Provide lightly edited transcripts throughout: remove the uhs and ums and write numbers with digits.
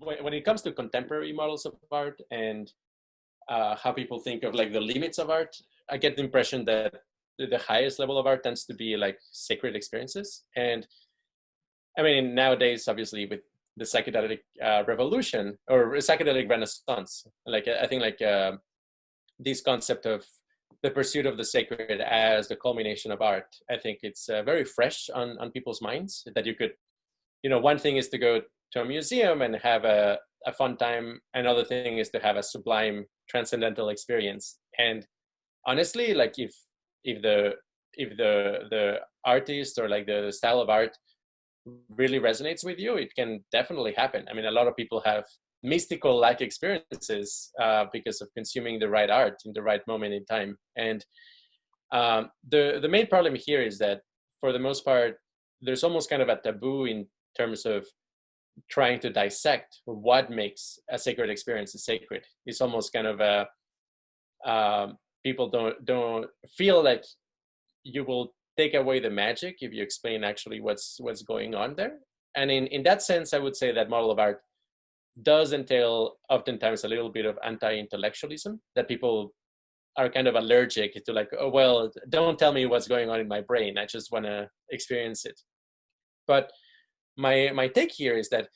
when it comes to contemporary models of art and how people think of like the limits of art, I get the impression that the highest level of art tends to be like sacred experiences. And I mean, nowadays, obviously, with the psychedelic revolution or psychedelic renaissance, like I think like this concept of the pursuit of the sacred as the culmination of art, I think it's very fresh on people's minds. That you could, one thing is to go to a museum and have a fun time. Another thing is to have a sublime transcendental experience. And honestly, like if the artist or like the style of art really resonates with you, it can definitely happen. I mean, a lot of people have mystical like experiences because of consuming the right art in the right moment in time. And the main problem here is that for the most part, there's almost kind of a taboo in terms of trying to dissect what makes a sacred experience sacred. It's almost kind of a people don't feel like you will take away the magic if you explain actually what's going on there. And in that sense, I would say that model of art does entail oftentimes a little bit of anti-intellectualism, that people are kind of allergic to, like, oh, well, don't tell me what's going on in my brain, I just want to experience it. But my take here is that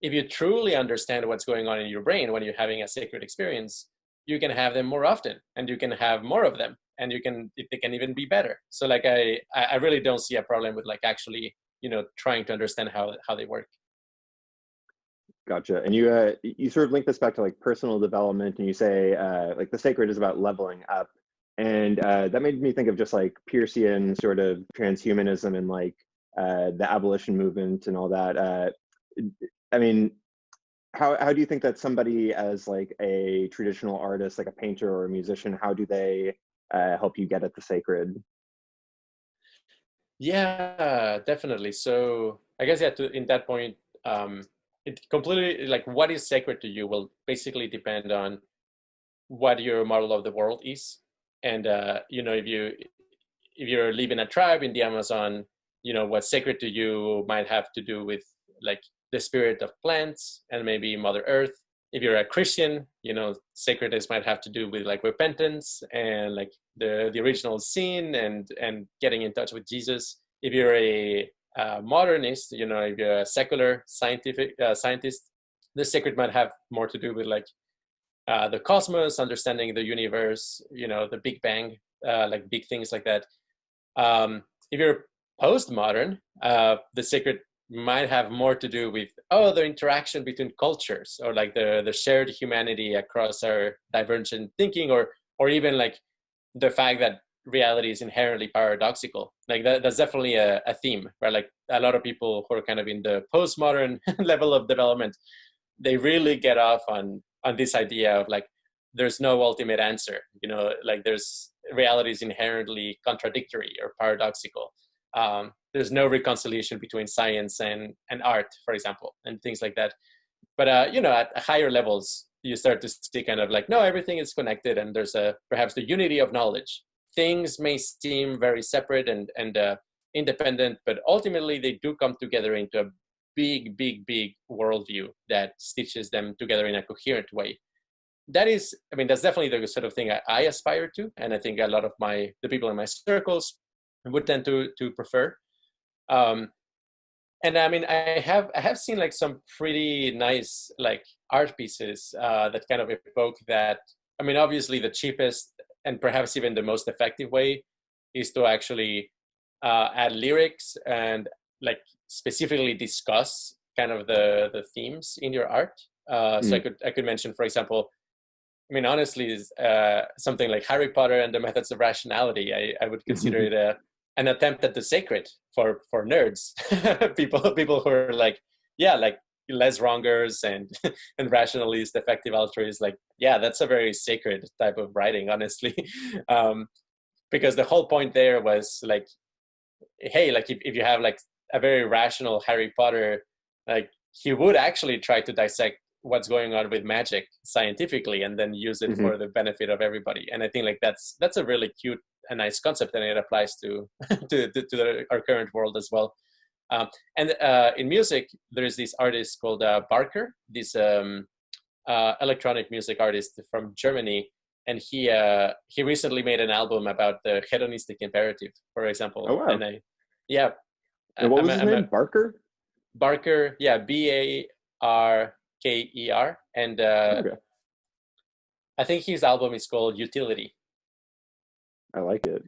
if you truly understand what's going on in your brain when you're having a sacred experience, you can have them more often and you can have more of them, and they can even be better. So like I really don't see a problem with like actually trying to understand how they work. Gotcha. And you sort of link this back to like personal development, and you say like the sacred is about leveling up, and that made me think of just like Peircean sort of transhumanism and like the abolition movement and all that. I mean, how do you think that somebody as like a traditional artist, like a painter or a musician, how do they help you get at the sacred? Yeah, definitely. So I guess in that point, it completely, like, what is sacred to you will basically depend on what your model of the world is. And if you're living a tribe in the Amazon, what's sacred to you might have to do with like the spirit of plants and maybe Mother Earth. If you're a Christian, sacredness might have to do with like repentance and like the original sin and getting in touch with Jesus. If you're a modernist, if you're a secular scientist, the sacred might have more to do with like the cosmos, understanding the universe, the Big Bang, like big things like that. If you're postmodern, the sacred might have more to do with the interaction between cultures, or like the shared humanity across our divergent thinking, or even like the fact that reality is inherently paradoxical. Like that's definitely a theme, right? Like a lot of people who are kind of in the postmodern level of development, they really get off on this idea of like there's no ultimate answer, like there's reality is inherently contradictory or paradoxical. There's no reconciliation between science and art, for example, and things like that. But at higher levels, you start to see kind of like, no, everything is connected, and there's perhaps the unity of knowledge. Things may seem very separate and independent, but ultimately they do come together into a big worldview that stitches them together in a coherent way. That's definitely the sort of thing I aspire to, and I think a lot of the people in my circles would tend to prefer. And I mean, I have seen like some pretty nice like art pieces that kind of evoke that. I mean, obviously the cheapest and perhaps even the most effective way is to actually add lyrics and like specifically discuss kind of the themes in your art. So I could mention, for example, I mean, honestly, something like Harry Potter and the Methods of Rationality. I would consider it an attempt at the sacred for nerds, people who are like, yeah, like Les Wrongers and and rationalist, effective altruist. Like, yeah, that's a very sacred type of writing, honestly, because the whole point there was like, hey, like if you have like a very rational Harry Potter, like he would actually try to dissect what's going on with magic scientifically and then use it for the benefit of everybody. And I think like that's a really cute and nice concept, and it applies to our current world as well. And in music, there is this artist called Barker, this electronic music artist from Germany, and he recently made an album about the hedonistic imperative, for example. Oh, wow. And yeah, And what was his I'm name? Barker? Barker, yeah, Barker, and Okay. I think his album is called Utility. I like it.